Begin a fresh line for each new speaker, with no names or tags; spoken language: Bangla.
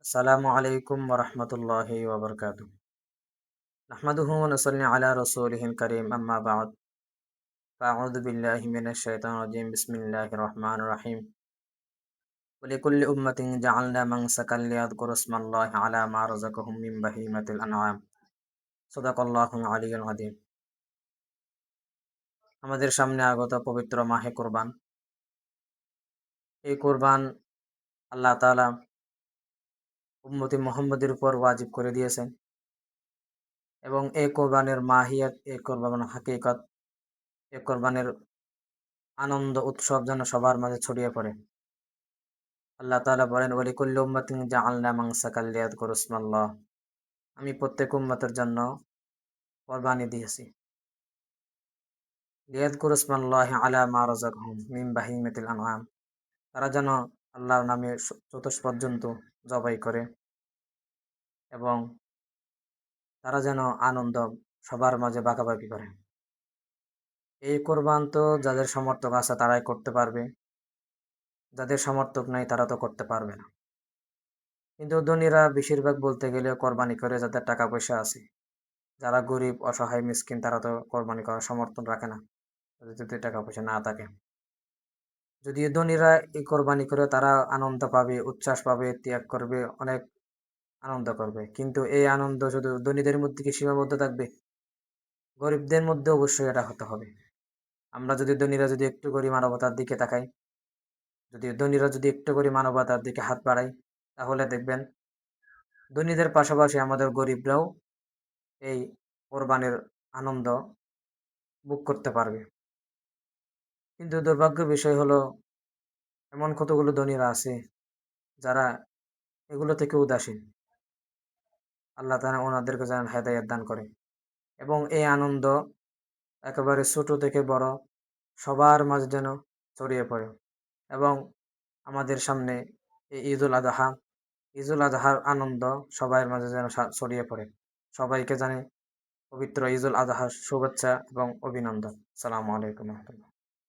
আসসালামু আলাইকুম ওয়া রাহমাতুল্লাহি ওয়া বারাকাতুহু। নাহমাদুহু ওয়া নুসাল্লি আলা রাসূলিহিল কারীম আম্মা বা'দ। ফাআউযু বিল্লাহি মিনাশ শাইতানির রাজীম। বিসমিল্লাহির রাহমানির রাহিম। ওয়া লিকুল্লি উম্মাতিন জাআলনা মানসাকান লিয়াযকুরু ইসমাল্লাহি আলা মা রাযাকাহুম মিন বাহিমাতিল আনআম। সাদাকাল্লাহুল আলিয়্যুল আযীম। আমাদের সামনে আগত পবিত্র মাহে কুরবান। এই কুরবান আল্লাহ তাআলা উম্মতি মুহাম্মাদের উপর ওয়াজিব করে দিয়েছেন এবং এই কুরবানের মাহিয়াত, এই কুরবানের হাকিকত, এই কুরবানের আনন্দ উৎসব যেন সবার মাঝে ছড়িয়ে পড়ে। আল্লাহ তাআলা বলেন, ওয়ালিকুল্লি উম্মাতিন জাআলনা মানসাকাল লিয়াযকুরু ইসমাল্লাহ। আমি প্রত্যেক উম্মতের জন্য কোরবানি দিয়েছি। লিয়াযকুরু ইসমাল্লাহি আলা মা রাযাকহুম মিন বাহিমাতিল আনআম। তারা যেন আল্লাহর নামে চতুষ্পদ জন্তু জবাই করে এবং তারা যেন আনন্দ সবার মাঝে ভাগাভাগি করে। এই কোরবান তো যাদের সমর্থক আছে তারাই করতে পারবে, যাদের সমর্থক নাই তারা তো করতে পারবে না। কিন্তু ধনীরা বেশিরভাগ বলতে গেলে কোরবানি করে যাদের টাকা পয়সা আছে। যারা গরিব, অসহায়, মিসকিন তারা তো কোরবানি করার সমর্থন রাখে না, তাদের যদি টাকা পয়সা না থাকে। যদিও ধনীরা এই কোরবানি করে তারা আনন্দ পাবে, উচ্ছ্বাস পাবে, ত্যাগ করবে, অনেক আনন্দ করবে। কিন্তু এই আনন্দ শুধু ধনীদের মধ্যে কি সীমাবদ্ধ থাকবে? গরিবদের মধ্যে অবশ্যই এটা হতে হবে। আমরা যদি ধনীরা যদি একটু করে মানবতার দিকে তাকাই, যদি ধনীরা যদি একটু করে মানবতার দিকে হাত বাড়ায়, তাহলে দেখবেন ধনীদের পাশাপাশি আমাদের গরিবরাও এই কোরবানির আনন্দ ভোগ করতে পারবে। কিন্তু দুর্ভাগ্যের বিষয় হলো এমন কতগুলো ধনীরা আছে যারা এগুলো থেকে উদাসীন। আল্লাহ তাআলা ওনাদেরকে যেন হেদায়েত দান করে এবং এই আনন্দ একেবারে ছোট থেকে বড় সবার মাঝে যেন ছড়িয়ে পড়ে এবং আমাদের সামনে এই ঈদুল আযহা, ঈদুল আযহার আনন্দ সবার মাঝে যেন ছড়িয়ে পড়ে। সবাইকে জানাই পবিত্র ঈদুল আযহার শুভেচ্ছা এবং অভিনন্দন। আসসালামু আলাইকুম ওয়া রাহমাতুল্লাহ।